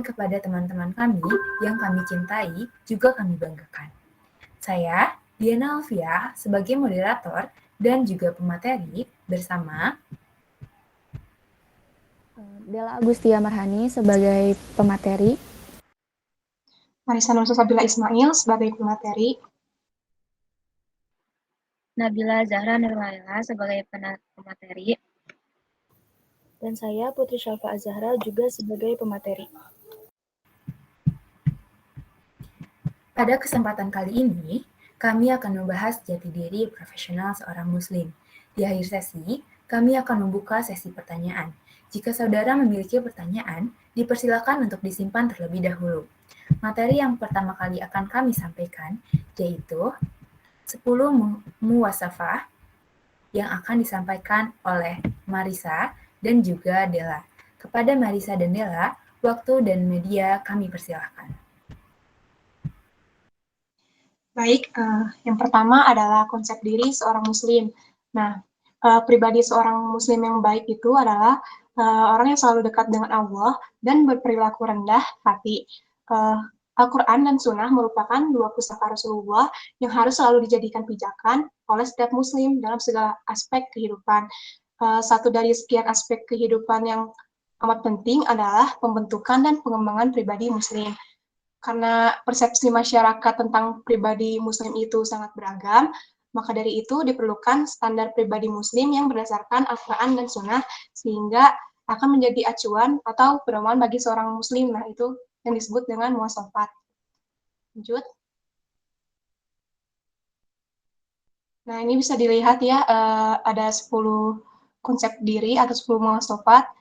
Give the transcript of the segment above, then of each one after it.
kepada teman-teman kami yang kami cintai juga kami banggakan. Saya, Diana Alfia, sebagai moderator dan juga pemateri bersama Della Agustia Marhani sebagai pemateri, Marisa Nur Sabila Ismail sebagai pemateri, Nabila Zahra Nurlaila sebagai pemateri, dan saya Putri Syalfa Azahra juga sebagai pemateri. Pada kesempatan kali ini, kami akan membahas jati diri profesional seorang Muslim. Di akhir sesi, kami akan membuka sesi pertanyaan. Jika saudara memiliki pertanyaan, dipersilakan untuk disimpan terlebih dahulu. Materi yang pertama kali akan kami sampaikan yaitu 10 muwasafah yang akan disampaikan oleh Marisa dan juga Della. Kepada Marisa dan Della, waktu dan media kami persilahkan. Baik, yang pertama adalah konsep diri seorang Muslim. Nah, pribadi seorang Muslim yang baik itu adalah orang yang selalu dekat dengan Allah dan berperilaku rendah hati. Al-Quran dan Sunnah merupakan dua pusaka Rasulullah yang harus selalu dijadikan pijakan oleh setiap Muslim dalam segala aspek kehidupan. Satu dari sekian aspek kehidupan yang amat penting adalah pembentukan dan pengembangan pribadi Muslim. Karena persepsi masyarakat tentang pribadi Muslim itu sangat beragam, maka dari itu diperlukan standar pribadi Muslim yang berdasarkan Al-Quran dan Sunnah, sehingga akan menjadi acuan atau pedoman bagi seorang Muslim. Nah, itu yang disebut dengan muwasafat. Lanjut. Nah, ini bisa dilihat ya, ada 10 konsep diri atau 10 muwasafat.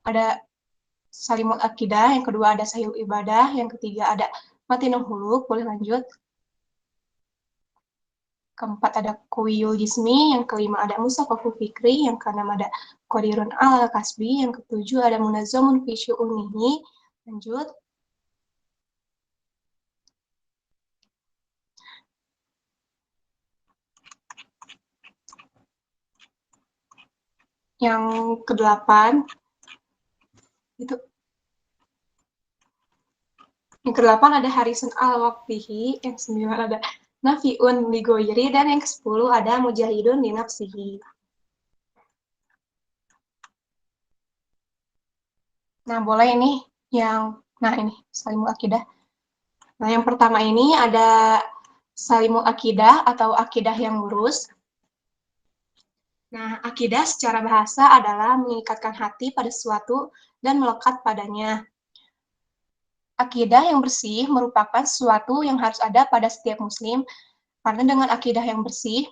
Ada salimul akidah, yang kedua ada sahihul ibadah, yang ketiga ada matinul huluk, boleh lanjut. Keempat ada kuwiyul jismi, yang kelima ada musaqqaful fikri, yang keenam ada qadirun al kasbi, yang ketujuh ada munazzamun fi syu'unihi. Lanjut. Yang kedelapan itu yang kedelapan ada harisun al-waqtihi, yang sembilan ada nafiun ligoiri, dan yang ke-10 ada mujahidun li nafsihi. Nah, boleh ini ini salimul akidah. Nah, yang pertama ini ada salimul akidah atau akidah yang lurus. Nah, akidah secara bahasa adalah mengikatkan hati pada sesuatu dan melekat padanya. Akidah yang bersih merupakan sesuatu yang harus ada pada setiap muslim, karena dengan akidah yang bersih,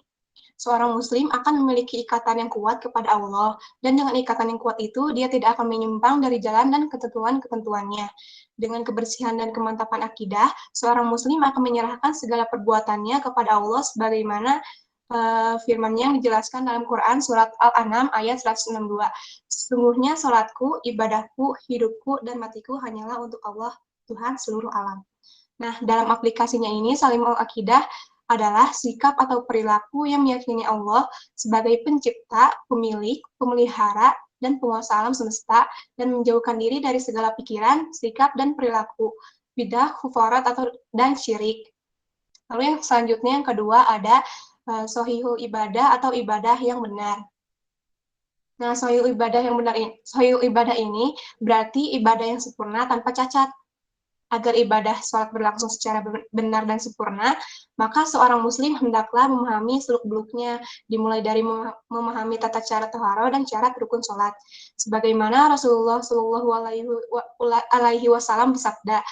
seorang muslim akan memiliki ikatan yang kuat kepada Allah, dan dengan ikatan yang kuat itu, dia tidak akan menyimpang dari jalan dan ketentuan-ketentuannya. Dengan kebersihan dan kemantapan akidah, seorang muslim akan menyerahkan segala perbuatannya kepada Allah sebagaimana firman-Nya yang dijelaskan dalam Quran surat Al-An'am ayat 162. Sesungguhnya salatku, ibadahku, hidupku, dan matiku hanyalah untuk Allah, Tuhan seluruh alam. Nah, dalam aplikasinya ini, salimul akidah adalah sikap atau perilaku yang meyakini Allah sebagai pencipta, pemilik, pemelihara, dan penguasa alam semesta, dan menjauhkan diri dari segala pikiran, sikap, dan perilaku bidah, kufarat, dan syirik. Lalu yang selanjutnya, yang kedua, ada sohihul ibadah atau ibadah yang benar. Nah, sohihul ibadah ini berarti ibadah yang sempurna tanpa cacat. Agar ibadah sholat berlangsung secara benar dan sempurna, maka seorang muslim hendaklah memahami seluk-beluknya, dimulai dari memahami tata cara taharah dan syarat rukun sholat. Sebagaimana Rasulullah Shallallahu Alaihi Wasallam bersabda,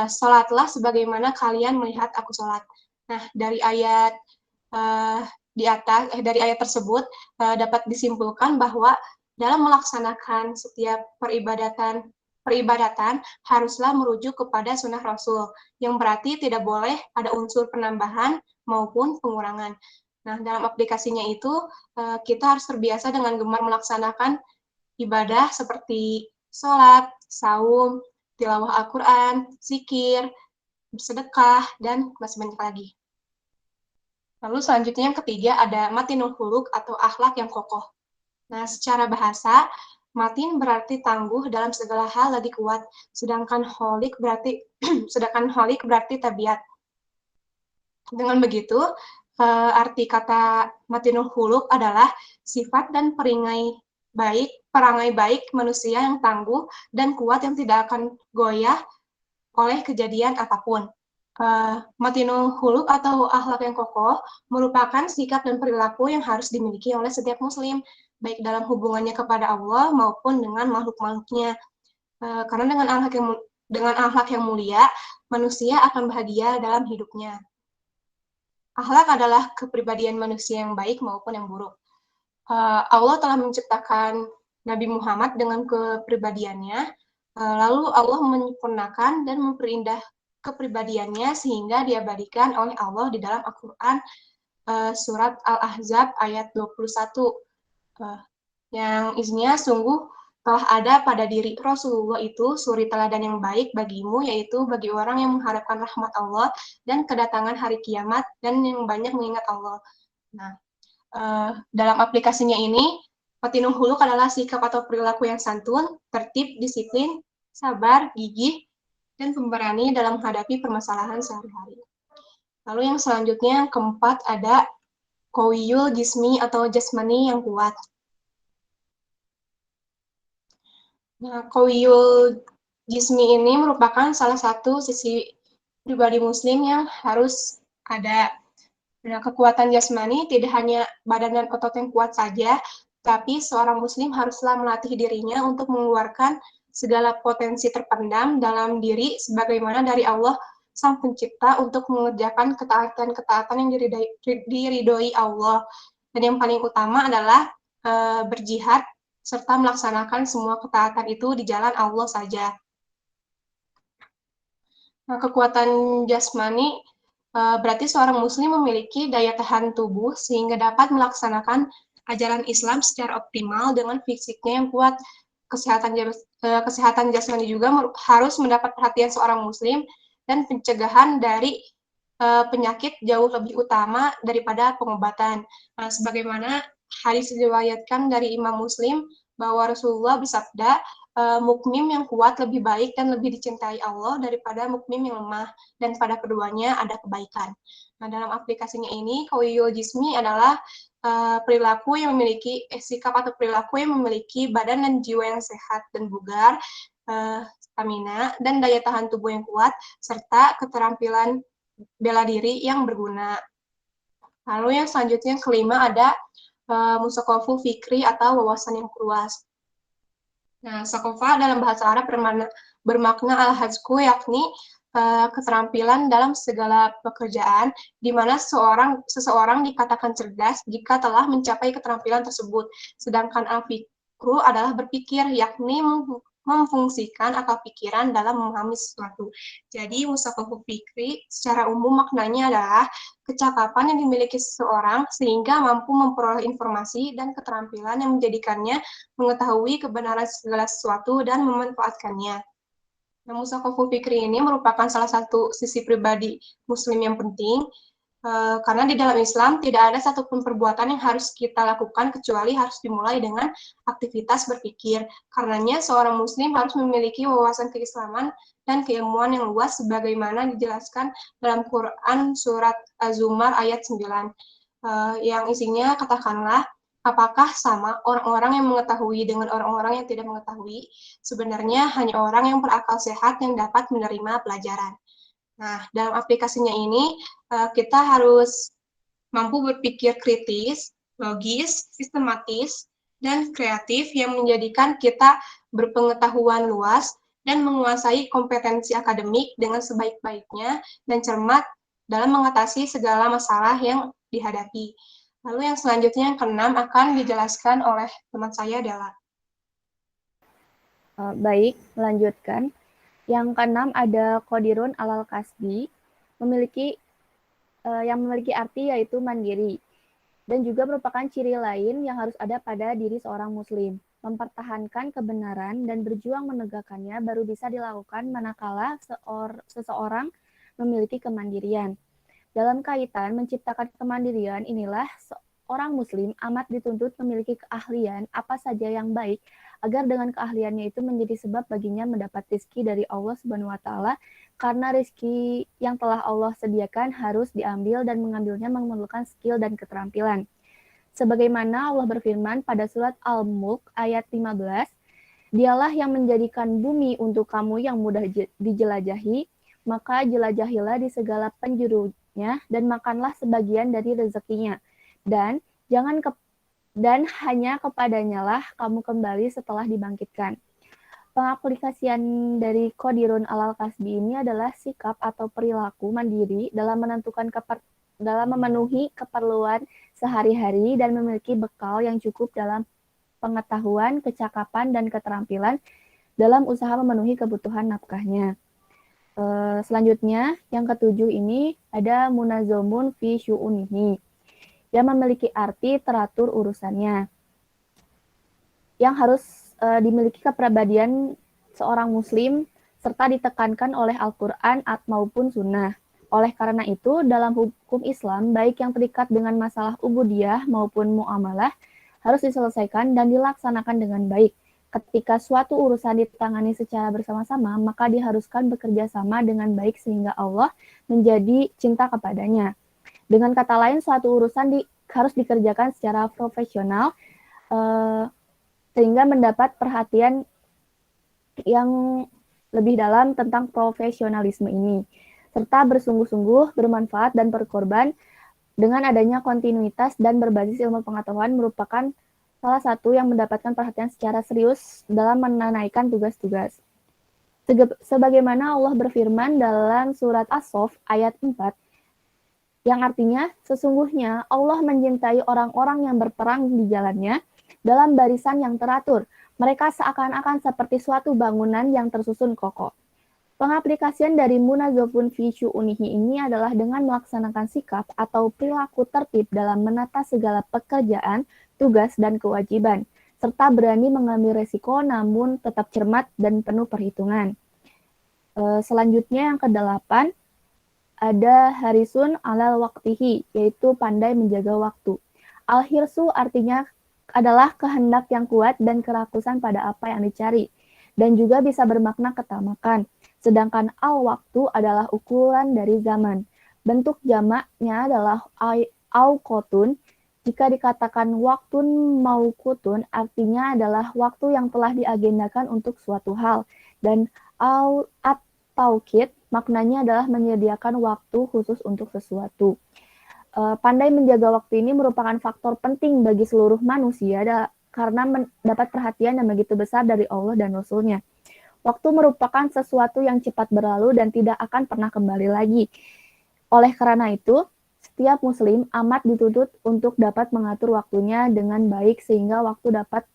sholatlah sebagaimana kalian melihat aku sholat. Nah, dari ayat dari ayat tersebut dapat disimpulkan bahwa dalam melaksanakan setiap peribadatan haruslah merujuk kepada sunnah Rasul, yang berarti tidak boleh ada unsur penambahan maupun pengurangan. Nah, dalam aplikasinya itu, kita harus terbiasa dengan gemar melaksanakan ibadah seperti sholat, saum, tilawah Al-Quran, zikir, bersedekah, dan masih banyak lagi. Lalu selanjutnya yang ketiga ada matinul huluk atau akhlak yang kokoh. Nah, secara bahasa, Matin berarti tangguh dalam segala hal lagi kuat, sedangkan holik berarti tabiat. Dengan begitu, arti kata matinul huluk adalah sifat dan perangai baik manusia yang tangguh dan kuat yang tidak akan goyah oleh kejadian apapun. Matinul huluk atau akhlak yang kokoh merupakan sikap dan perilaku yang harus dimiliki oleh setiap muslim, baik dalam hubungannya kepada Allah maupun dengan makhluk-makhluknya. Karena dengan akhlak yang mulia, manusia akan bahagia dalam hidupnya. Akhlak adalah kepribadian manusia yang baik maupun yang buruk. Allah telah menciptakan Nabi Muhammad dengan kepribadiannya, lalu Allah menyempurnakan dan memperindah kepribadiannya sehingga diabadikan oleh Allah di dalam Al-Quran surat Al-Ahzab ayat 21, yang isinya sungguh telah ada pada diri Rasulullah itu suri teladan yang baik bagimu, yaitu bagi orang yang mengharapkan rahmat Allah dan kedatangan hari kiamat dan yang banyak mengingat Allah. Nah, dalam aplikasinya ini, matinul huluk adalah sikap atau perilaku yang santun, tertib, disiplin, sabar, gigih, dan pemberani dalam menghadapi permasalahan sehari-hari. Lalu yang selanjutnya, yang keempat, ada qawiyul jismi atau jasmani yang kuat. Nah, qawiyul jismi ini merupakan salah satu sisi pribadi muslim yang harus ada. Nah, kekuatan jasmani tidak hanya badan dan otot yang kuat saja, tapi seorang muslim haruslah melatih dirinya untuk mengeluarkan segala potensi terpendam dalam diri sebagaimana dari Allah Sang Pencipta untuk mengerjakan ketaatan-ketaatan yang diridhoi Allah. Dan yang paling utama adalah berjihad serta melaksanakan semua ketaatan itu di jalan Allah saja. Nah, kekuatan jasmani berarti seorang muslim memiliki daya tahan tubuh sehingga dapat melaksanakan ajaran Islam secara optimal dengan fisiknya yang kuat. Kesehatan jasmani juga harus mendapat perhatian seorang muslim dan pencegahan dari penyakit jauh lebih utama daripada pengobatan. Nah, sebagaimana hadis diriwayatkan dari Imam Muslim bahwa Rasulullah bersabda, mukmin yang kuat lebih baik dan lebih dicintai Allah daripada mukmin yang lemah, dan pada keduanya ada kebaikan. Nah, dalam aplikasinya ini, qawiyul jismi adalah perilaku yang memiliki sikap atau perilaku yang memiliki badan dan jiwa yang sehat dan bugar, stamina, dan daya tahan tubuh yang kuat, serta keterampilan bela diri yang berguna. Lalu yang selanjutnya yang kelima ada musakofu fikri atau wawasan yang luas. Nah, sakofa dalam bahasa Arab bermakna al-hazku, yakni keterampilan dalam segala pekerjaan, di mana seseorang dikatakan cerdas jika telah mencapai keterampilan tersebut. Sedangkan al-fikru adalah berpikir, yakni memfungsikan akal pikiran dalam memahami sesuatu. Jadi, musakofu fikri secara umum maknanya adalah kecakapan yang dimiliki seseorang sehingga mampu memperoleh informasi dan keterampilan yang menjadikannya mengetahui kebenaran segala sesuatu dan memanfaatkannya. Nah, musakofu fikri ini merupakan salah satu sisi pribadi muslim yang penting, karena di dalam Islam tidak ada satupun perbuatan yang harus kita lakukan kecuali harus dimulai dengan aktivitas berpikir. Karenanya seorang muslim harus memiliki wawasan keislaman dan keilmuan yang luas sebagaimana dijelaskan dalam Quran surat Az-Zumar ayat 9, yang isinya katakanlah, apakah sama orang-orang yang mengetahui dengan orang-orang yang tidak mengetahui? Sebenarnya hanya orang yang berakal sehat yang dapat menerima pelajaran. Nah, dalam aplikasinya ini, kita harus mampu berpikir kritis, logis, sistematis, dan kreatif yang menjadikan kita berpengetahuan luas dan menguasai kompetensi akademik dengan sebaik-baiknya dan cermat dalam mengatasi segala masalah yang dihadapi. Lalu yang selanjutnya yang keenam akan dijelaskan oleh teman saya, Della. Baik, melanjutkan. Yang keenam ada qadirun alal kasbi, yang memiliki arti yaitu mandiri, dan juga merupakan ciri lain yang harus ada pada diri seorang muslim. Mempertahankan kebenaran dan berjuang menegakkannya baru bisa dilakukan manakala seseorang memiliki kemandirian. Dalam kaitan menciptakan kemandirian inilah seorang muslim amat dituntut memiliki keahlian apa saja yang baik agar dengan keahliannya itu menjadi sebab baginya mendapat rezeki dari Allah Subhanahu wa taala, karena rezeki yang telah Allah sediakan harus diambil dan mengambilnya memerlukan skill dan keterampilan. Sebagaimana Allah berfirman pada surat Al-Mulk ayat 15, Dialah yang menjadikan bumi untuk kamu yang mudah dijelajahi, maka jelajahilah di segala penjurunya dan makanlah sebagian dari rezekinya. Dan hanya kepadanya lah kamu kembali setelah dibangkitkan. Pengaplikasian dari Qadirun alal kasbi ini adalah sikap atau perilaku mandiri dalam memenuhi keperluan sehari-hari dan memiliki bekal yang cukup dalam pengetahuan, kecakapan, dan keterampilan dalam usaha memenuhi kebutuhan nafkahnya. Selanjutnya, yang ketujuh ini ada munazomun fi syu'unihi, yang memiliki arti teratur urusannya, yang harus dimiliki kepribadian seorang muslim serta ditekankan oleh Al-Quran maupun sunnah. Oleh karena itu, dalam hukum Islam, baik yang terikat dengan masalah ubudiyah maupun muamalah, harus diselesaikan dan dilaksanakan dengan baik. Ketika suatu urusan ditangani secara bersama-sama, maka diharuskan bekerja sama dengan baik sehingga Allah menjadi cinta kepadanya. Dengan kata lain, suatu urusan harus dikerjakan secara profesional, sehingga mendapat perhatian yang lebih dalam tentang profesionalisme ini, serta bersungguh-sungguh, bermanfaat, dan berkorban. Dengan adanya kontinuitas dan berbasis ilmu pengetahuan merupakan salah satu yang mendapatkan perhatian secara serius dalam menunaikan tugas-tugas. Sebagaimana Allah berfirman dalam surat As-Saff ayat 4, yang artinya, sesungguhnya Allah mencintai orang-orang yang berperang di jalannya dalam barisan yang teratur. Mereka seakan-akan seperti suatu bangunan yang tersusun kokoh. Pengaplikasian dari munazofun fi syu'unihi ini adalah dengan melaksanakan sikap atau perilaku tertib dalam menata segala pekerjaan, tugas, dan kewajiban, serta berani mengambil resiko namun tetap cermat dan penuh perhitungan. Selanjutnya yang ke-8, ada harisun alal waqtihi, yaitu pandai menjaga waktu. Al-hirsu artinya adalah kehendak yang kuat dan kerakusan pada apa yang dicari, dan juga bisa bermakna ketamakan. Sedangkan al-waktu adalah ukuran dari zaman. Bentuk jamaknya adalah auqotun. Jika dikatakan waktun maukutun, artinya adalah waktu yang telah diagendakan untuk suatu hal. Dan at-taukid, maknanya adalah menyediakan waktu khusus untuk sesuatu. Pandai menjaga waktu ini merupakan faktor penting bagi seluruh manusia karena mendapat perhatian yang begitu besar dari Allah dan Rasul-Nya. Waktu merupakan sesuatu yang cepat berlalu dan tidak akan pernah kembali lagi. Oleh karena itu, setiap muslim amat dituntut untuk dapat mengatur waktunya dengan baik sehingga waktu dapat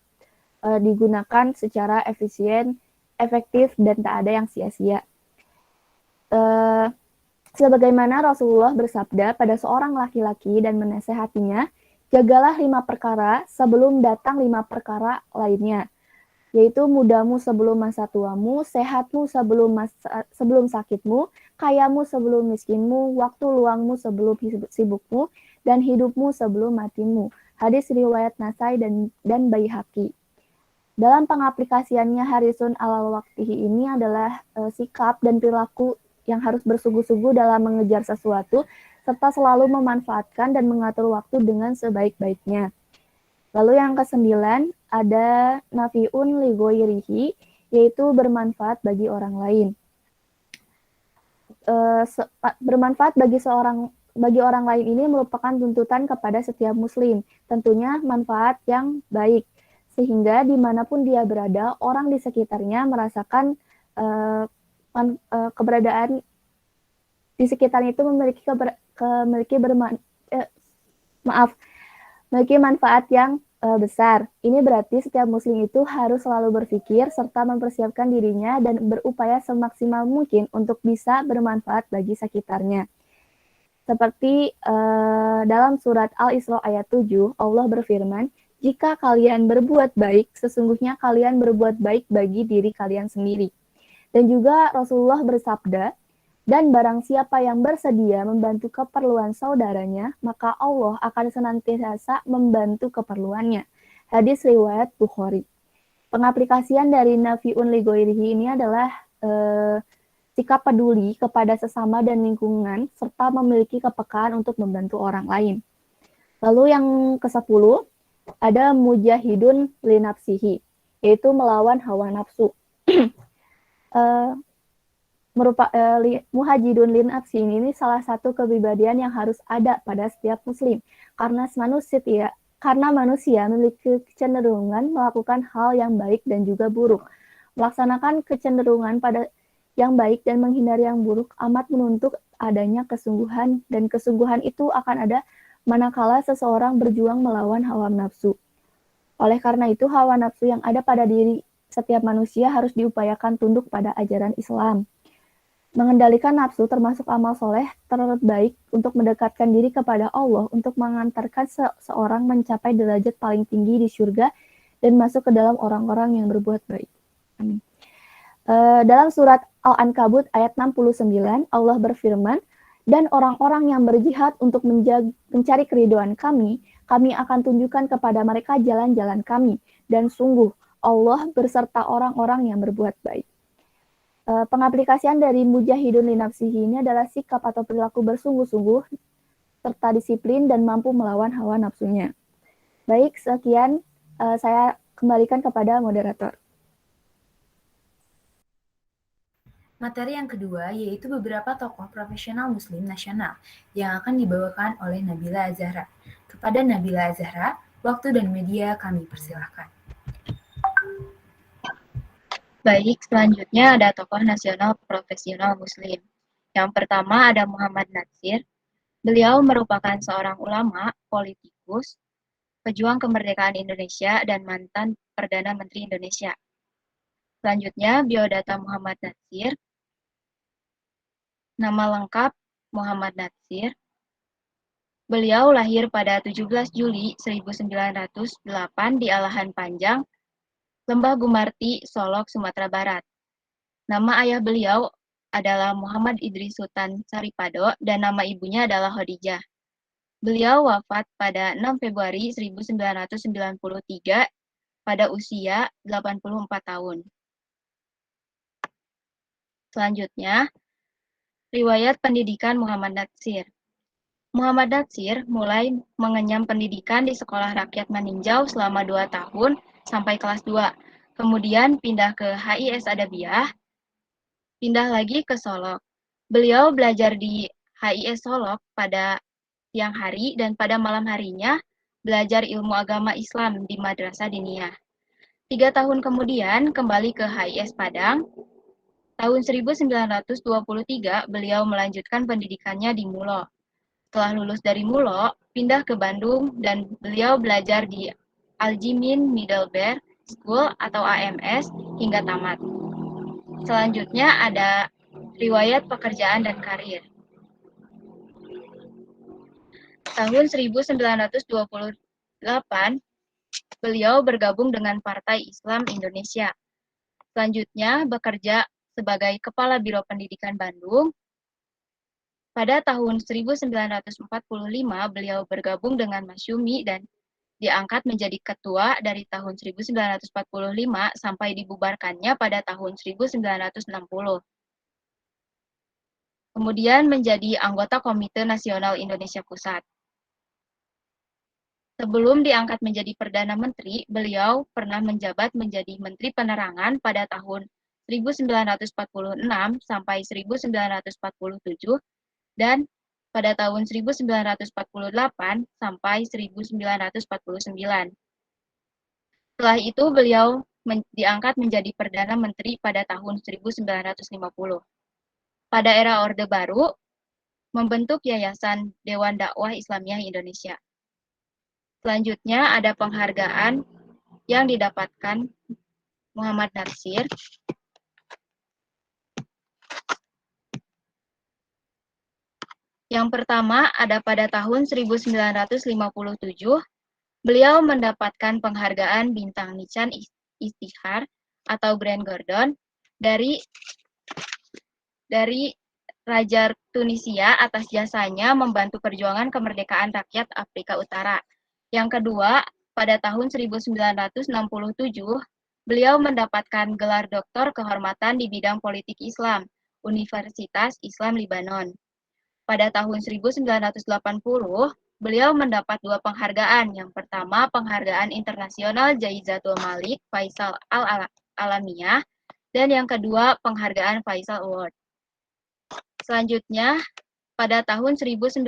digunakan secara efisien, efektif, dan tak ada yang sia-sia. Sebagaimana Rasulullah bersabda pada seorang laki-laki dan menasehatinya, jagalah 5 perkara sebelum datang 5 perkara lainnya, yaitu mudamu sebelum masa tuamu, sehatmu sebelum sakitmu, kayamu sebelum miskinmu, waktu luangmu sebelum sibukmu, dan hidupmu sebelum matimu. Hadis riwayat Nasai dan Baihaqi. Dalam pengaplikasiannya harisun alal waqtihi ini adalah sikap dan perilaku yang harus bersungguh-sungguh dalam mengejar sesuatu, serta selalu memanfaatkan dan mengatur waktu dengan sebaik-baiknya. Lalu yang ke-9, ada nafi'un li ghairihi, yaitu bermanfaat bagi orang lain. Bermanfaat bagi orang lain ini merupakan tuntutan kepada setiap muslim, tentunya manfaat yang baik, sehingga dimanapun dia berada, orang di sekitarnya merasakan keberadaan di sekitarnya itu memiliki manfaat yang besar. Ini berarti setiap muslim itu harus selalu berpikir serta mempersiapkan dirinya dan berupaya semaksimal mungkin untuk bisa bermanfaat bagi sekitarnya. Seperti dalam surat Al-Isra ayat 7, Allah berfirman, jika kalian berbuat baik, sesungguhnya kalian berbuat baik bagi diri kalian sendiri. Dan juga Rasulullah bersabda, dan barang siapa yang bersedia membantu keperluan saudaranya, maka Allah akan senantiasa membantu keperluannya. Hadis riwayat Bukhari. Pengaplikasian dari nafiun li ghairihi ini adalah sikap peduli kepada sesama dan lingkungan, serta memiliki kepekaan untuk membantu orang lain. Lalu yang ke-10, ada mujahidun li nafsihi, yaitu melawan hawa nafsu. Muhajidun li nafsi ini salah satu kepribadian yang harus ada pada setiap muslim, karena manusia memiliki kecenderungan melakukan hal yang baik dan juga buruk. Melaksanakan kecenderungan pada yang baik dan menghindari yang buruk amat menuntut adanya kesungguhan, dan kesungguhan itu akan ada manakala seseorang berjuang melawan hawa nafsu. Oleh karena itu, hawa nafsu yang ada pada diri setiap manusia harus diupayakan tunduk pada ajaran Islam. Mengendalikan nafsu termasuk amal soleh terbaik untuk mendekatkan diri kepada Allah, untuk mengantarkan seseorang mencapai derajat paling tinggi di surga dan masuk ke dalam orang-orang yang berbuat baik. Amin. Dalam surat Al-Ankabut ayat 69, Allah berfirman, dan orang-orang yang berjihad untuk mencari keridhaan kami akan tunjukkan kepada mereka jalan-jalan kami, dan sungguh Allah berserta orang-orang yang berbuat baik. Pengaplikasian dari mujahidun li nafsihi ini adalah sikap atau perilaku bersungguh-sungguh serta disiplin dan mampu melawan hawa nafsunya. Baik, sekian saya kembalikan kepada moderator. Materi yang kedua yaitu beberapa tokoh profesional muslim nasional yang akan dibawakan oleh Nabila Azahra. Kepada Nabila Azahra, waktu dan media kami persilahkan. Baik, selanjutnya ada tokoh nasional profesional muslim. Yang pertama ada Muhammad Natsir. Beliau merupakan seorang ulama, politikus, pejuang kemerdekaan Indonesia, dan mantan Perdana Menteri Indonesia. Selanjutnya, biodata Muhammad Natsir. Nama lengkap Muhammad Natsir. Beliau lahir pada 17 Juli 1908 di Alahan Panjang, Lembah Gumarti, Solok, Sumatera Barat. Nama ayah beliau adalah Muhammad Idris Sultan Saripado dan nama ibunya adalah Khadijah. Beliau wafat pada 6 Februari 1993 pada usia 84 tahun. Selanjutnya, riwayat pendidikan Muhammad Natsir. Muhammad Natsir mulai mengenyam pendidikan di Sekolah Rakyat Maninjau selama 2 tahun sampai kelas 2. Kemudian pindah ke HIS Adabiyah, pindah lagi ke Solok. Beliau belajar di HIS Solok pada siang hari dan pada malam harinya belajar ilmu agama Islam di Madrasah Diniyah. 3 tahun kemudian kembali ke HIS Padang. Tahun 1923 beliau melanjutkan pendidikannya di Mulo. Setelah lulus dari Mulo, pindah ke Bandung dan beliau belajar di Al-Jimin Middlebury School atau AMS hingga tamat. Selanjutnya ada riwayat pekerjaan dan karir. Tahun 1928, beliau bergabung dengan Partai Islam Indonesia. Selanjutnya bekerja sebagai Kepala Biro Pendidikan Bandung. Pada tahun 1945, beliau bergabung dengan Masyumi dan diangkat menjadi ketua dari tahun 1945 sampai dibubarkannya pada tahun 1960. Kemudian menjadi anggota Komite Nasional Indonesia Pusat. Sebelum diangkat menjadi Perdana Menteri, beliau pernah menjabat menjadi Menteri Penerangan pada tahun 1946 sampai 1947 dan pada tahun 1948 sampai 1949. Setelah itu beliau diangkat menjadi Perdana Menteri pada tahun 1950. Pada era Orde Baru, membentuk Yayasan Dewan Dakwah Islamiyah Indonesia. Selanjutnya ada penghargaan yang didapatkan Muhammad Natsir. Yang pertama ada pada tahun 1957, beliau mendapatkan penghargaan Bintang Nican Istihar atau Grand Gordon dari Raja Tunisia atas jasanya membantu perjuangan kemerdekaan rakyat Afrika Utara. Yang kedua, pada tahun 1967, Beliau mendapatkan gelar doktor kehormatan di bidang politik Islam, Universitas Islam Libanon. Pada tahun 1980, beliau mendapat 2 penghargaan. Yang pertama, penghargaan internasional Jaizatul Malik Faisal Al-Alamiyah, dan yang kedua, penghargaan Faisal Award. Selanjutnya, pada tahun 1991,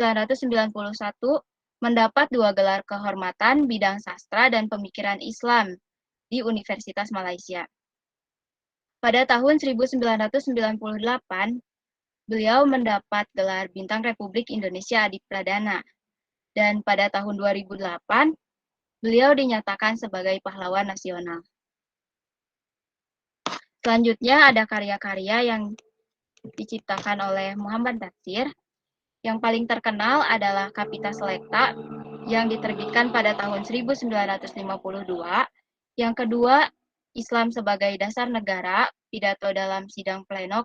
mendapat 2 gelar kehormatan bidang sastra dan pemikiran Islam di Universitas Malaysia. Pada tahun 1998, beliau mendapat gelar Bintang Republik Indonesia Adi Pradana. Dan pada tahun 2008, beliau dinyatakan sebagai pahlawan nasional. Selanjutnya ada karya-karya yang diciptakan oleh Muhammad Natsir. Yang paling terkenal adalah Kapita Selecta yang diterbitkan pada tahun 1952. Yang kedua, Islam sebagai Dasar Negara, pidato dalam sidang pleno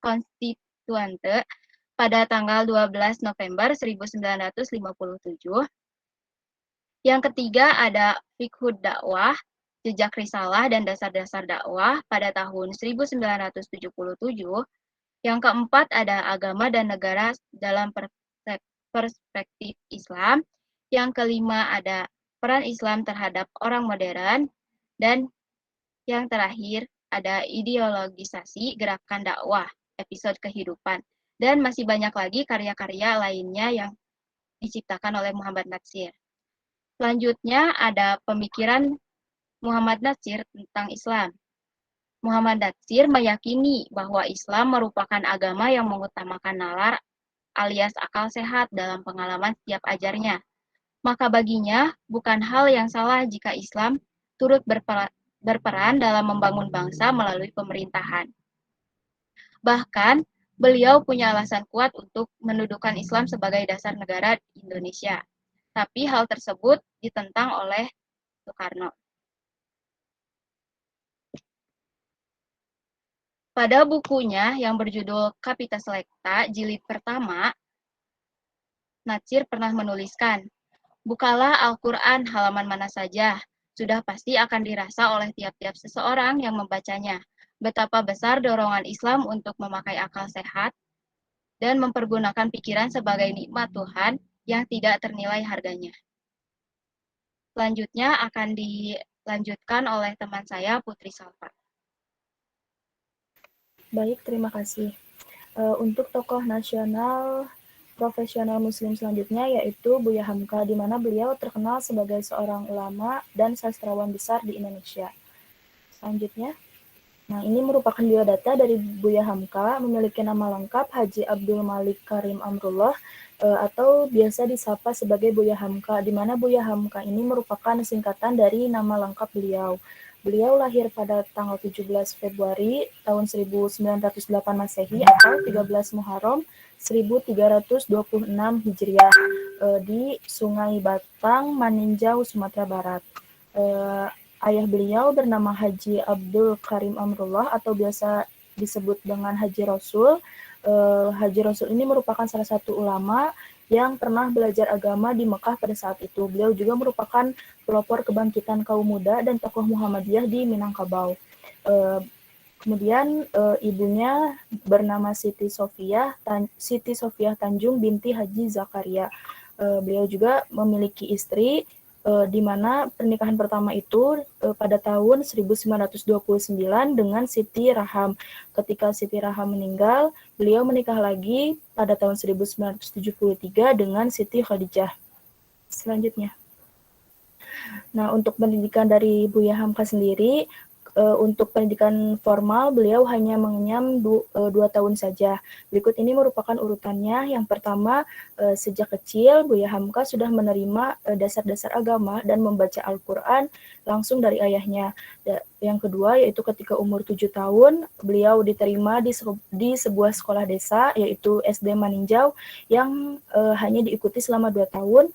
konstituante pada tanggal 12 November 1957. Yang ketiga ada Fiqhud Dakwah, Jejak Risalah dan Dasar-dasar Dakwah pada tahun 1977. Yang keempat ada Agama dan Negara dalam Perspektif Islam. Yang kelima ada Peran Islam terhadap Orang Modern. Dan yang terakhir ada Ideologisasi Gerakan Dakwah, episode kehidupan. Dan masih banyak lagi karya-karya lainnya yang diciptakan oleh Muhammad Natsir. Selanjutnya ada pemikiran Muhammad Natsir tentang Islam. Muhammad Natsir meyakini bahwa Islam merupakan agama yang mengutamakan nalar alias akal sehat dalam pengalaman setiap ajarnya. Maka baginya bukan hal yang salah jika Islam turut berperan dalam membangun bangsa melalui pemerintahan. Bahkan, beliau punya alasan kuat untuk mendudukan Islam sebagai dasar negara Indonesia. Tapi hal tersebut ditentang oleh Soekarno. Pada bukunya yang berjudul Kapita Selecta, jilid pertama, Natsir pernah menuliskan, "Bukalah Al-Quran halaman mana saja, sudah pasti akan dirasa oleh tiap-tiap seseorang yang membacanya, betapa besar dorongan Islam untuk memakai akal sehat dan mempergunakan pikiran sebagai nikmat Tuhan yang tidak ternilai harganya." Selanjutnya akan dilanjutkan oleh teman saya, Putri Salva. Baik, terima kasih. Untuk tokoh nasional profesional Muslim selanjutnya yaitu Buya Hamka, di mana beliau terkenal sebagai seorang ulama dan sastrawan besar di Indonesia. Selanjutnya, ini merupakan biodata dari Buya Hamka, memiliki nama lengkap Haji Abdul Malik Karim Amrullah, atau biasa disapa sebagai Buya Hamka, di mana Buya Hamka ini merupakan singkatan dari nama lengkap beliau. Beliau lahir pada tanggal 17 Februari tahun 1908 Masehi atau 13 Muharram 1326 Hijriah di Sungai Batang, Maninjau, Sumatera Barat. Ayah beliau bernama Haji Abdul Karim Amrullah atau biasa disebut dengan Haji Rasul. Haji Rasul ini merupakan salah satu ulama yang pernah belajar agama di Mekah pada saat itu. Beliau juga merupakan pelopor kebangkitan kaum muda dan tokoh Muhammadiyah di Minangkabau. Kemudian ibunya bernama Siti Sofiah Tanjung binti Haji Zakaria. Beliau juga memiliki istri, di mana pernikahan pertama itu pada tahun 1929 dengan Siti Raham. Ketika Siti Raham meninggal, beliau menikah lagi pada tahun 1973 dengan Siti Khadijah. Selanjutnya. Nah, untuk pendidikan dari Buya Hamka sendiri, untuk pendidikan formal beliau hanya mengenyam 2 tahun saja. Berikut ini merupakan urutannya. Yang pertama, sejak kecil Buya Hamka sudah menerima dasar-dasar agama dan membaca Al-Quran langsung dari ayahnya. Yang kedua, yaitu ketika umur 7 tahun, beliau diterima di sebuah sekolah desa, yaitu SD Maninjau, yang hanya diikuti selama 2 tahun.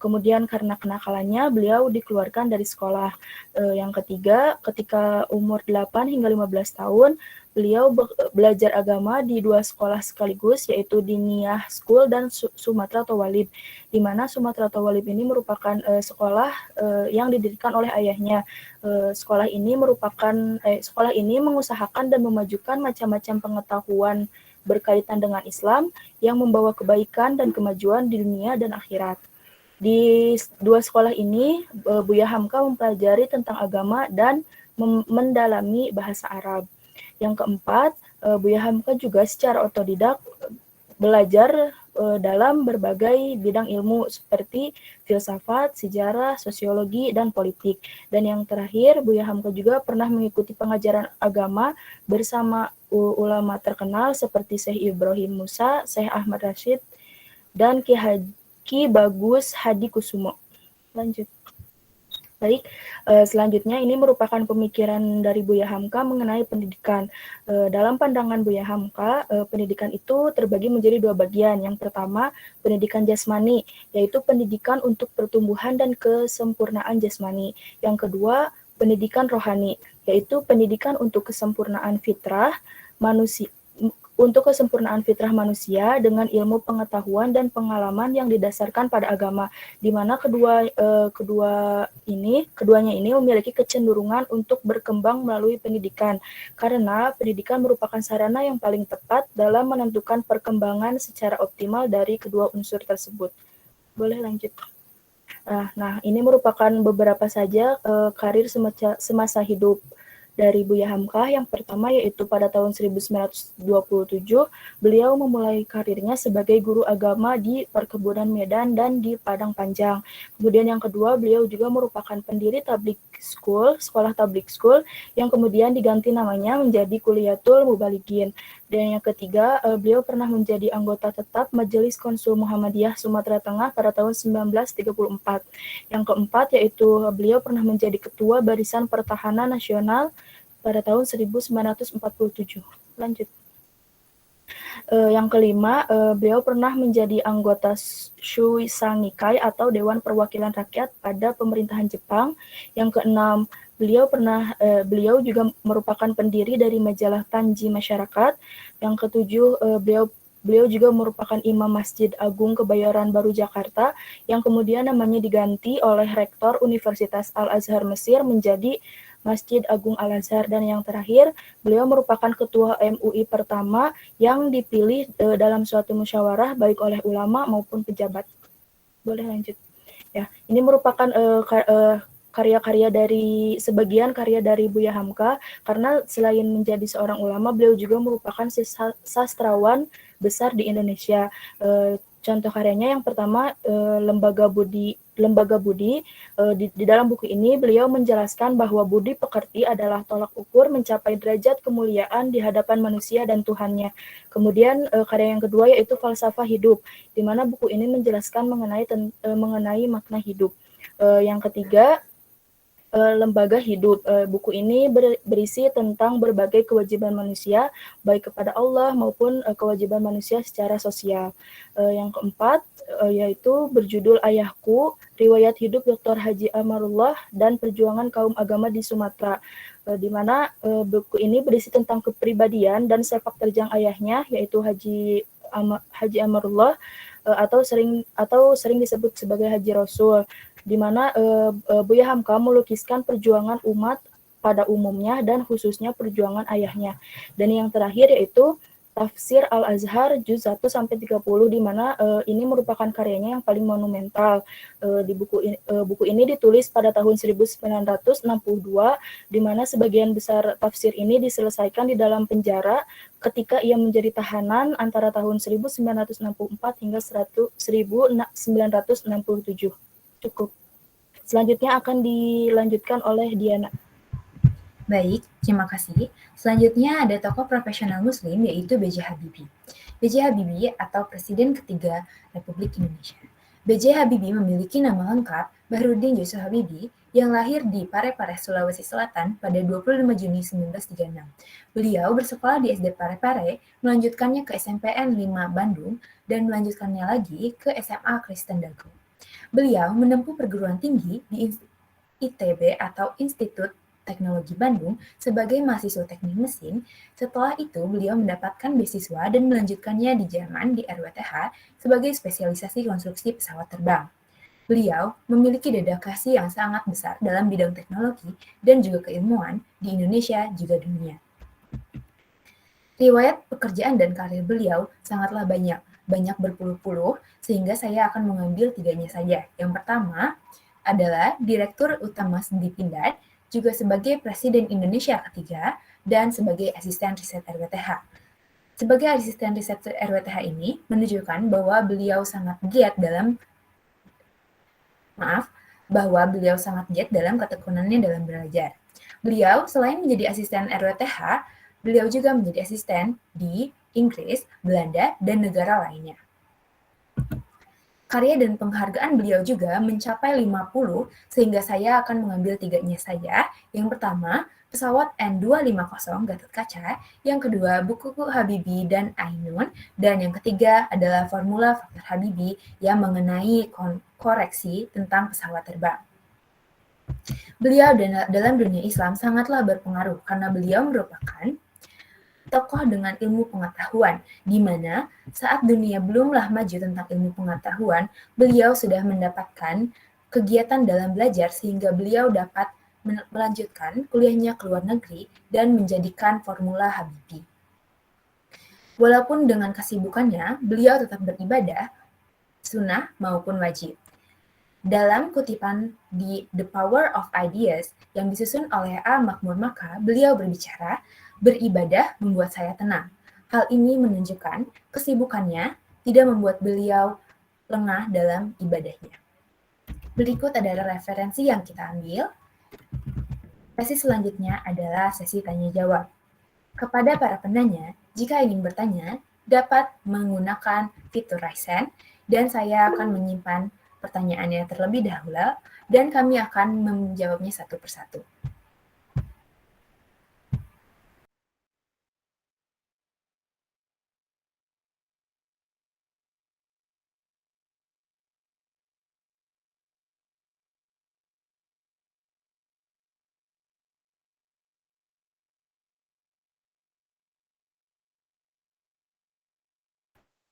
Kemudian karena kenakalannya, beliau dikeluarkan dari sekolah. Yang ketiga, ketika umur 8 hingga 15 tahun, beliau belajar agama di 2 sekolah sekaligus, yaitu di Niyah School dan Sumatera Tawalib, di mana Sumatera Tawalib ini merupakan sekolah yang didirikan oleh ayahnya. Sekolah ini mengusahakan dan memajukan macam-macam pengetahuan berkaitan dengan Islam yang membawa kebaikan dan kemajuan di dunia dan akhirat. Di 2 sekolah ini, Buya Hamka mempelajari tentang agama dan mendalami bahasa Arab. Yang keempat, Buya Hamka juga secara otodidak belajar dalam berbagai bidang ilmu seperti filsafat, sejarah, sosiologi, dan politik. Dan yang terakhir, Buya Hamka juga pernah mengikuti pengajaran agama bersama ulama terkenal seperti Syekh Ibrahim Musa, Syekh Ahmad Rashid, dan Ki Bagus Hadi Kusumo. Lanjut. Baik, selanjutnya ini merupakan pemikiran dari Buya Hamka mengenai pendidikan. Dalam pandangan Buya Hamka, pendidikan itu terbagi menjadi 2 bagian. Yang pertama, pendidikan jasmani, yaitu pendidikan untuk pertumbuhan dan kesempurnaan jasmani. Yang kedua, pendidikan rohani, yaitu pendidikan untuk kesempurnaan fitrah manusia dengan ilmu pengetahuan dan pengalaman yang didasarkan pada agama, di mana keduanya ini memiliki kecenderungan untuk berkembang melalui pendidikan, karena pendidikan merupakan sarana yang paling tepat dalam menentukan perkembangan secara optimal dari kedua unsur tersebut. Boleh lanjut. Nah, ini merupakan beberapa saja karir semasa hidup dari Buya Hamka. Yang pertama yaitu pada tahun 1927, beliau memulai karirnya sebagai guru agama di Perkebunan Medan dan di Padang Panjang. Kemudian yang kedua, beliau juga merupakan pendiri Tabligh School, sekolah Tabligh School, yang kemudian diganti namanya menjadi Kuliatul Mubalighin. Dan yang ketiga, beliau pernah menjadi anggota tetap Majelis Konsul Muhammadiyah Sumatera Tengah pada tahun 1934. Yang keempat yaitu beliau pernah menjadi Ketua Barisan Pertahanan Nasional pada tahun 1947. Lanjut. Yang kelima, beliau pernah menjadi anggota Shuisangikai atau Dewan Perwakilan Rakyat pada pemerintahan Jepang. Yang keenam, beliau juga merupakan pendiri dari majalah Tanji Masyarakat. Yang ketujuh, beliau juga merupakan Imam Masjid Agung Kebayoran Baru Jakarta, yang kemudian namanya diganti oleh Rektor Universitas Al-Azhar Mesir menjadi Masjid Agung Al-Azhar. Dan yang terakhir, beliau merupakan Ketua MUI pertama yang dipilih dalam suatu musyawarah baik oleh ulama maupun pejabat. Boleh lanjut. Ya, ini merupakan sebagian karya dari Buya Hamka, karena selain menjadi seorang ulama, beliau juga merupakan sastrawan besar di Indonesia. Contoh karyanya yang pertama, Lembaga Budi. Di dalam buku ini beliau menjelaskan bahwa budi pekerti adalah tolak ukur mencapai derajat kemuliaan di hadapan manusia dan Tuhannya. Kemudian karya yang kedua yaitu Falsafah Hidup, di mana buku ini menjelaskan mengenai makna hidup. Yang ketiga, Lembaga Hidup. Buku ini berisi tentang berbagai kewajiban manusia, baik kepada Allah maupun kewajiban manusia secara sosial. Yang keempat, yaitu berjudul Ayahku, Riwayat Hidup Dr. Haji Amarullah dan Perjuangan Kaum Agama di Sumatera, di mana buku ini berisi tentang kepribadian dan sepak terjang ayahnya, yaitu Haji Amarullah, atau sering disebut sebagai Haji Rasul, di mana Buya Hamka melukiskan perjuangan umat pada umumnya dan khususnya perjuangan ayahnya. Dan yang terakhir yaitu Tafsir Al-Azhar Juz 1-30, di mana ini merupakan karyanya yang paling monumental. Buku ini ditulis pada tahun 1962, di mana sebagian besar tafsir ini diselesaikan di dalam penjara ketika ia menjadi tahanan antara tahun 1964 hingga 1967. Cukup. Selanjutnya akan dilanjutkan oleh Diana. Baik, terima kasih. Selanjutnya ada tokoh profesional Muslim yaitu B.J. Habibie. B.J. Habibie atau Presiden ketiga Republik Indonesia. B.J. Habibie memiliki nama lengkap Bahruddin Yusuf Habibie yang lahir di Parepare, Sulawesi Selatan pada 25 Juni 1936. Beliau bersekolah di SD Parepare, melanjutkannya ke SMPN 5 Bandung, dan melanjutkannya lagi ke SMA Kristen Dago. Beliau menempuh perguruan tinggi di ITB atau Institut Teknologi Bandung sebagai mahasiswa teknik mesin. Setelah itu, beliau mendapatkan beasiswa dan melanjutkannya di Jerman di RWTH sebagai spesialisasi konstruksi pesawat terbang. Beliau memiliki dedikasi yang sangat besar dalam bidang teknologi dan juga keilmuan di Indonesia juga dunia. Riwayat pekerjaan dan karir beliau sangatlah banyak berpuluh-puluh, sehingga saya akan mengambil 3-nya saja. Yang pertama adalah Direktur Utama di Pindad, juga sebagai Presiden Indonesia ketiga, dan sebagai Asisten Riset RWTH. Sebagai Asisten Riset RWTH ini menunjukkan bahwa beliau sangat giat dalam ketekunannya dalam belajar. Beliau selain menjadi asisten RWTH, beliau juga menjadi asisten di Inggris, Belanda, dan negara lainnya. Karya dan penghargaan beliau juga mencapai 50, sehingga saya akan mengambil 3-nya saja. Yang pertama, pesawat N250 Gatot Kaca, yang kedua, buku Habibie dan Ainun, dan yang ketiga adalah formula faktor Habibie yang mengenai koreksi tentang pesawat terbang. Beliau dalam dunia Islam sangatlah berpengaruh karena beliau merupakan tokoh dengan ilmu pengetahuan, di mana saat dunia belumlah maju tentang ilmu pengetahuan, beliau sudah mendapatkan kegiatan dalam belajar sehingga beliau dapat melanjutkan kuliahnya ke luar negeri dan menjadikan formula Habibie. Walaupun dengan kesibukannya, beliau tetap beribadah, sunnah maupun wajib. Dalam kutipan di The Power of Ideas yang disusun oleh A. Makmur Maka, beliau berbicara, beribadah membuat saya tenang. Hal ini menunjukkan kesibukannya tidak membuat beliau lengah dalam ibadahnya. Berikut adalah referensi yang kita ambil. Sesi selanjutnya adalah sesi tanya-jawab. Kepada para penanya, jika ingin bertanya, dapat menggunakan fitur Raise Hand, dan saya akan menyimpan pertanyaannya terlebih dahulu, dan kami akan menjawabnya satu persatu.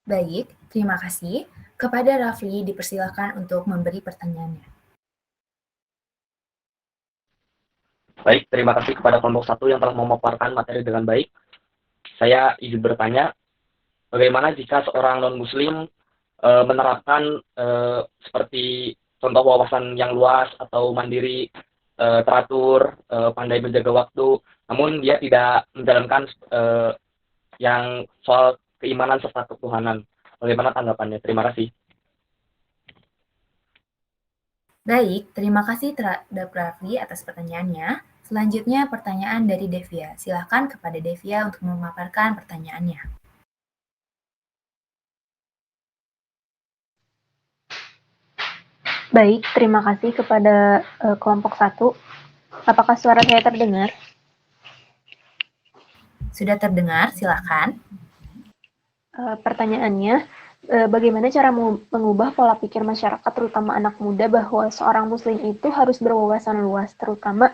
Baik, terima kasih. Kepada Rafli dipersilakan untuk memberi pertanyaannya. Baik, terima kasih kepada kelompok 1 yang telah memaparkan materi dengan baik. Saya izin bertanya, bagaimana jika seorang non-muslim menerapkan seperti contoh wawasan yang luas atau mandiri, teratur, pandai menjaga waktu, namun dia tidak menjalankan yang soal keimanan serta ketuhanan. Bagaimana tanggapannya? Terima kasih. Baik, terima kasih terhadap Rafli atas pertanyaannya. Selanjutnya pertanyaan dari Devia. Silakan kepada Devia untuk memaparkan pertanyaannya. Baik, terima kasih kepada kelompok 1. Apakah suara saya terdengar? Sudah terdengar, silakan. Pertanyaannya, bagaimana cara mengubah pola pikir masyarakat, terutama anak muda, bahwa seorang muslim itu harus berwawasan luas, terutama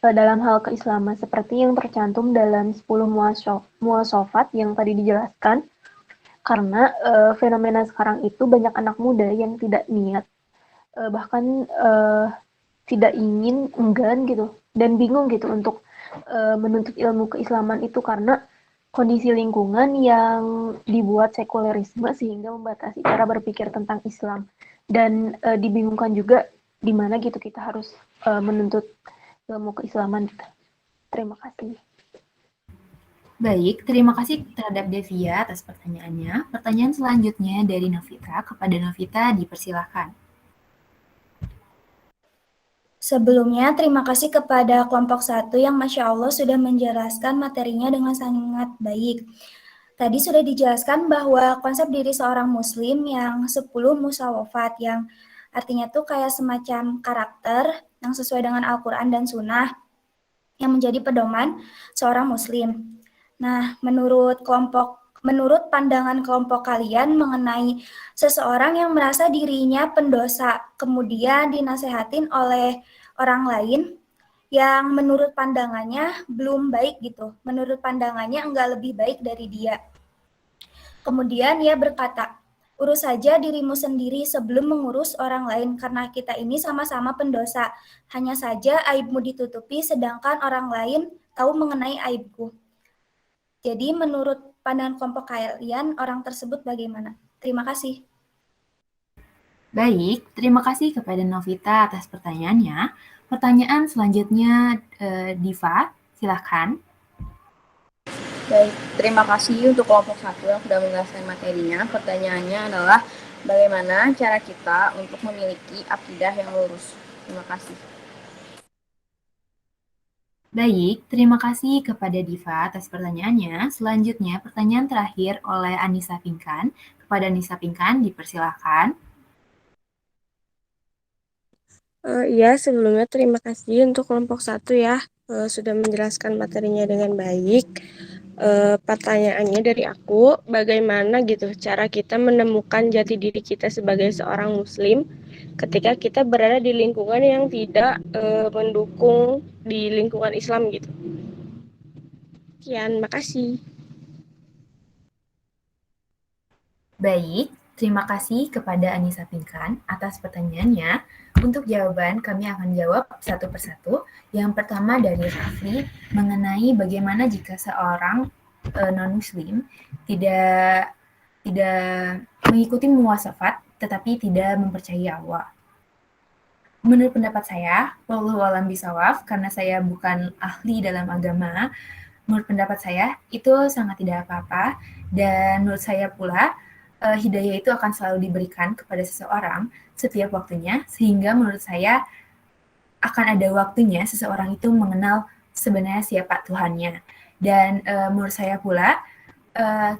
dalam hal keislaman, seperti yang tercantum dalam 10 muasofat yang tadi dijelaskan, karena fenomena sekarang itu banyak anak muda yang tidak niat, bahkan tidak ingin, enggan gitu, dan bingung gitu untuk menuntut ilmu keislaman itu karena kondisi lingkungan yang dibuat sekulerisme sehingga membatasi cara berpikir tentang Islam, dan dibingungkan juga di mana gitu kita harus menuntut ilmu keislaman. Terima kasih. Baik, terima kasih terhadap Devia atas pertanyaannya. Pertanyaan selanjutnya dari Novita. Kepada Novita dipersilakan. Sebelumnya, terima kasih kepada kelompok 1 yang Masya Allah sudah menjelaskan materinya dengan sangat baik. Tadi sudah dijelaskan bahwa konsep diri seorang muslim yang 10 musawafat, yang artinya tuh kayak semacam karakter yang sesuai dengan Al-Quran dan Sunnah yang menjadi pedoman seorang muslim. Nah, menurut pandangan kelompok kalian mengenai seseorang yang merasa dirinya pendosa, kemudian dinasehatin oleh orang lain yang menurut pandangannya belum baik gitu. Menurut pandangannya enggak lebih baik dari dia. Kemudian ia berkata, urus saja dirimu sendiri sebelum mengurus orang lain karena kita ini sama-sama pendosa. Hanya saja aibmu ditutupi sedangkan orang lain tahu mengenai aibku. Jadi menurut pandangan kelompok kalian orang tersebut bagaimana? Terima kasih. Baik, terima kasih kepada Novita atas pertanyaannya. Pertanyaan selanjutnya, Diva, silahkan. Baik, terima kasih untuk kelompok 1 yang sudah menjelaskan materinya. Pertanyaannya adalah bagaimana cara kita untuk memiliki akidah yang lurus? Terima kasih. Baik, terima kasih kepada Diva atas pertanyaannya. Selanjutnya, pertanyaan terakhir oleh Anissa Pinkan. Kepada Anissa Pinkan, dipersilahkan. Iya, sebelumnya terima kasih untuk kelompok 1 ya, sudah menjelaskan materinya dengan baik. Pertanyaannya dari aku, bagaimana gitu cara kita menemukan jati diri kita sebagai seorang muslim ketika kita berada di lingkungan yang tidak mendukung di lingkungan Islam gitu. Sekian, makasih. Baik, terima kasih kepada Anissa Pinkan atas pertanyaannya. Untuk jawaban, kami akan jawab satu persatu. Yang pertama dari Rafli, mengenai bagaimana jika seorang non-muslim tidak mengikuti muwasafat, tetapi tidak mempercayai Allah. Menurut pendapat saya, wallahu a'lam bishawab, karena saya bukan ahli dalam agama, menurut pendapat saya itu sangat tidak apa-apa, dan menurut saya pula hidayah itu akan selalu diberikan kepada seseorang setiap waktunya, sehingga menurut saya akan ada waktunya seseorang itu mengenal sebenarnya siapa Tuhannya. Dan menurut saya pula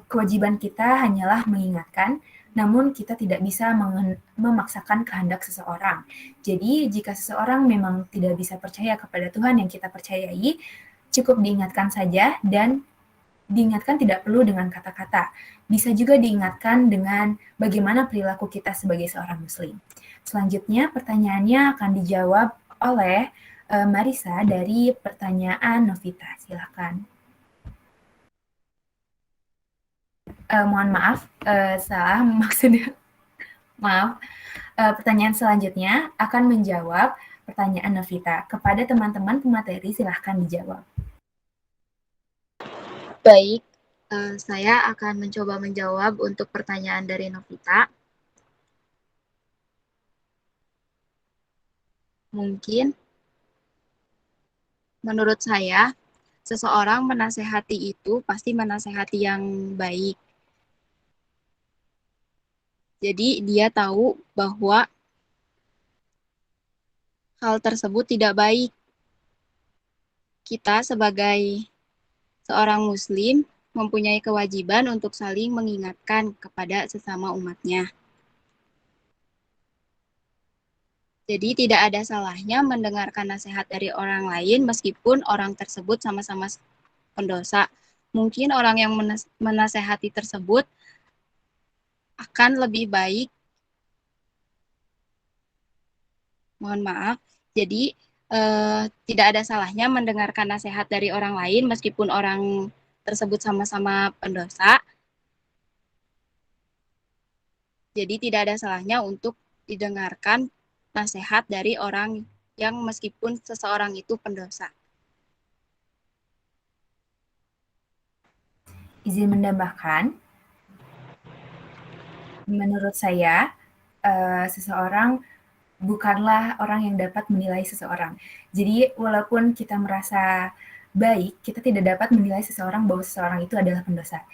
kewajiban kita hanyalah mengingatkan, namun kita tidak bisa memaksakan kehendak seseorang. Jadi jika seseorang memang tidak bisa percaya kepada Tuhan yang kita percayai, cukup diingatkan saja, dan diingatkan tidak perlu dengan kata-kata. Bisa juga diingatkan dengan bagaimana perilaku kita sebagai seorang muslim. Selanjutnya pertanyaannya akan dijawab oleh Marisa dari pertanyaan Novita. Silakan. Mohon maaf, salah maksudnya. Maaf. Pertanyaan selanjutnya akan menjawab pertanyaan Novita. Kepada teman-teman pemateri, silahkan dijawab. Baik, saya akan mencoba menjawab untuk pertanyaan dari Novita. Mungkin, menurut saya, seseorang menasehati itu pasti menasehati yang baik. Jadi, dia tahu bahwa hal tersebut tidak baik. Kita sebagai seorang muslim mempunyai kewajiban untuk saling mengingatkan kepada sesama umatnya. Jadi tidak ada salahnya mendengarkan nasihat dari orang lain meskipun orang tersebut sama-sama pendosa. Mungkin orang yang menasehati tersebut akan lebih baik. Mohon maaf. Jadi tidak ada salahnya mendengarkan nasihat dari orang lain meskipun orang tersebut sama-sama pendosa. Jadi tidak ada salahnya untuk didengarkan nasihat dari orang yang meskipun seseorang itu pendosa. Izin menambahkan, menurut saya, seseorang bukanlah orang yang dapat menilai seseorang. Jadi walaupun kita merasa baik, kita tidak dapat menilai seseorang bahwa seseorang itu adalah pendosa.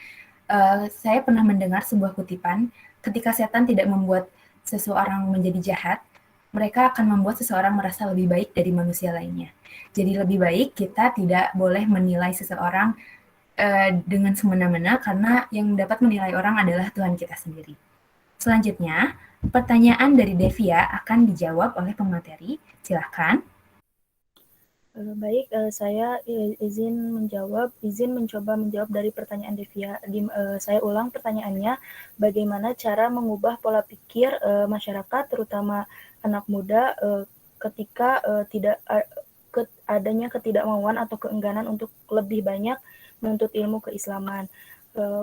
Saya pernah mendengar sebuah kutipan, ketika setan tidak membuat seseorang menjadi jahat, mereka akan membuat seseorang merasa lebih baik dari manusia lainnya. Jadi lebih baik kita tidak boleh menilai seseorang dengan semena-mena, karena yang dapat menilai orang adalah Tuhan kita sendiri. Selanjutnya, pertanyaan dari Devia akan dijawab oleh pemateri. Silakan. Baik, saya izin mencoba menjawab dari pertanyaan Devia. Saya ulang pertanyaannya, bagaimana cara mengubah pola pikir masyarakat, terutama anak muda, ketika adanya ketidakmauan atau keengganan untuk lebih banyak menuntut ilmu keislaman.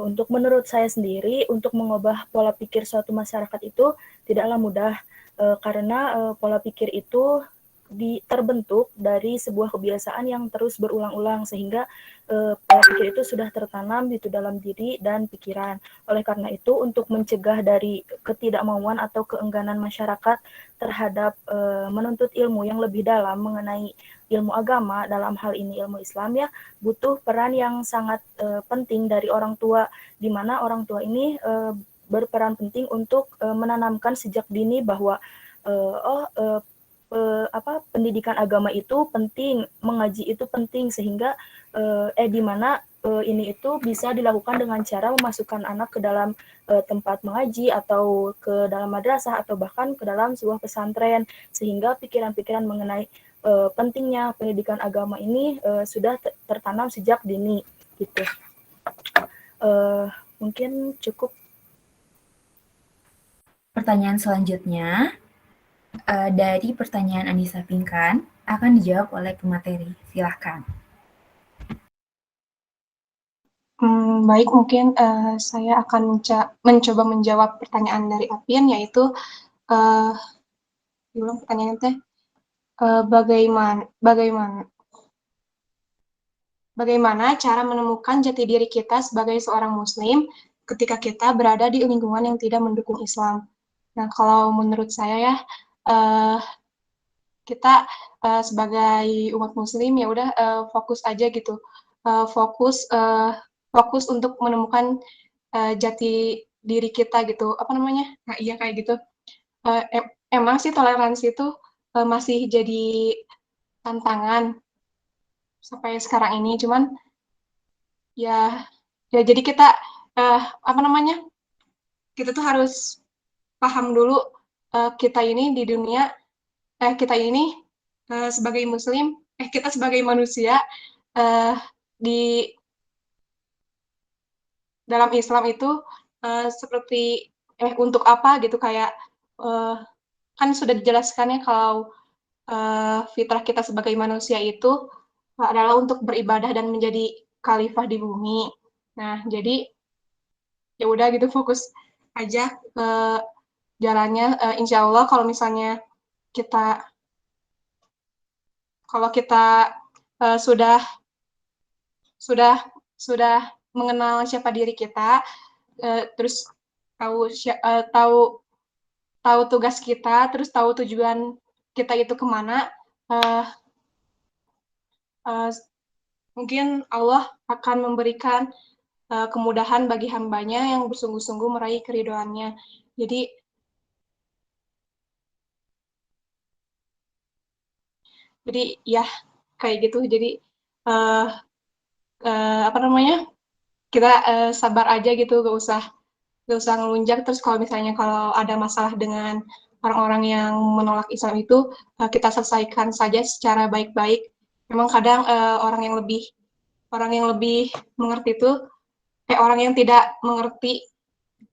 Untuk menurut saya sendiri, untuk mengubah pola pikir suatu masyarakat itu tidaklah mudah, karena pola pikir itu terbentuk dari sebuah kebiasaan yang terus berulang-ulang, sehingga pola pikir itu sudah tertanam di dalam diri dan pikiran. Oleh karena itu, untuk mencegah dari ketidakmauan atau keengganan masyarakat terhadap menuntut ilmu yang lebih dalam mengenai ilmu agama, dalam hal ini ilmu Islam ya, butuh peran yang sangat penting dari orang tua, di mana orang tua ini berperan penting untuk menanamkan sejak dini bahwa pendidikan agama itu penting, mengaji itu penting, sehingga di mana ini itu bisa dilakukan dengan cara memasukkan anak ke dalam tempat mengaji atau ke dalam madrasah atau bahkan ke dalam sebuah pesantren, sehingga pikiran-pikiran mengenai pentingnya pendidikan agama ini sudah tertanam sejak dini gitu. Mungkin cukup. Pertanyaan selanjutnya dari pertanyaan Anissa Pinkan akan dijawab oleh pemateri. Silahkan. Baik, mungkin saya akan mencoba menjawab pertanyaan dari Apin, yaitu diulang pertanyaannya teh, bagaimana cara menemukan jati diri kita sebagai seorang Muslim ketika kita berada di lingkungan yang tidak mendukung Islam. Nah, kalau menurut saya ya, kita sebagai umat Muslim ya udah fokus aja gitu, fokus untuk menemukan jati diri kita gitu, apa namanya? Nah iya kayak gitu. Emang sih toleransi itu masih jadi tantangan sampai sekarang ini, cuman ya jadi kita apa namanya? Kita tuh harus paham dulu kita ini di dunia, kita ini sebagai Muslim, kita sebagai manusia di dalam Islam itu seperti untuk apa gitu, kayak kan sudah dijelaskan ya kalau fitrah kita sebagai manusia itu adalah untuk beribadah dan menjadi khalifah di bumi. Nah, jadi ya udah gitu, fokus aja ke jalannya. Insya Allah kalau misalnya kita sudah mengenal siapa diri kita, terus tahu tugas kita, terus tahu tujuan kita itu kemana, mungkin Allah akan memberikan kemudahan bagi hambanya yang bersungguh-sungguh meraih keridhoannya. Jadi ya kayak gitu. Jadi apa namanya, kita sabar aja gitu, gak usah ngelunjak. Terus kalau misalnya ada masalah dengan orang-orang yang menolak Islam itu, kita selesaikan saja secara baik-baik. Memang kadang orang yang lebih mengerti itu, orang yang tidak mengerti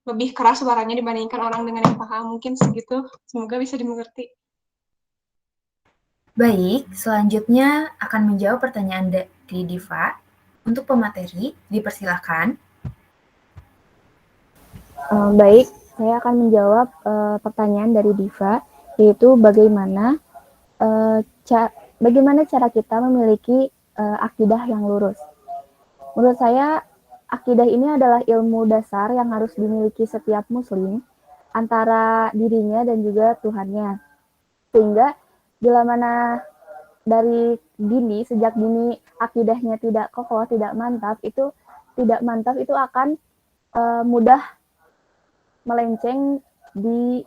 lebih keras suaranya dibandingkan orang dengan yang paham. Mungkin segitu, semoga bisa dimengerti. Baik, selanjutnya akan menjawab pertanyaan dari Diva. Untuk pemateri, dipersilahkan. Baik, saya akan menjawab pertanyaan dari Diva, yaitu bagaimana cara kita memiliki akidah yang lurus. Menurut saya, akidah ini adalah ilmu dasar yang harus dimiliki setiap Muslim antara dirinya dan juga Tuhannya. Sehingga bila mana sejak dini akidahnya tidak kokoh, tidak mantap itu akan mudah melenceng di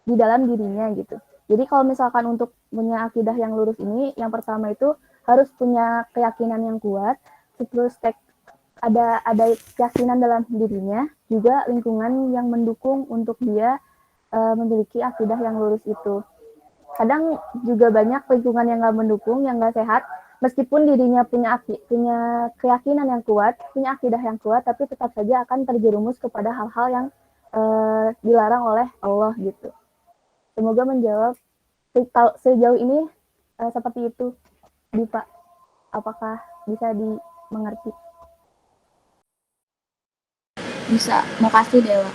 dalam dirinya gitu. Jadi kalau misalkan untuk punya akidah yang lurus ini, yang pertama itu harus punya keyakinan yang kuat, terus ada keyakinan dalam dirinya, juga lingkungan yang mendukung untuk dia memiliki akidah yang lurus itu. Kadang juga banyak lingkungan yang nggak mendukung, yang nggak sehat, meskipun dirinya punya keyakinan yang kuat, punya akidah yang kuat, tapi tetap saja akan terjerumus kepada hal-hal yang dilarang oleh Allah gitu. Semoga menjawab. Sejauh ini Seperti itu, Dipa. Apakah bisa dimengerti? Bisa. Makasih, Dewa.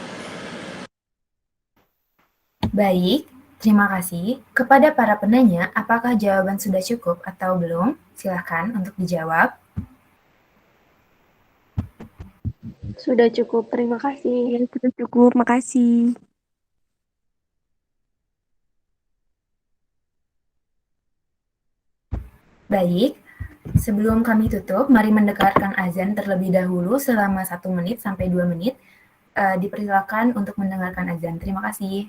Baik, terima kasih. Kepada para penanya, apakah jawaban sudah cukup atau belum? Silakan untuk dijawab. Sudah cukup, terima kasih. Ya, sudah cukup, makasih. Baik, sebelum kami tutup, mari mendengarkan azan terlebih dahulu selama 1 menit sampai 2 menit. Dipersilakan untuk mendengarkan azan. Terima kasih.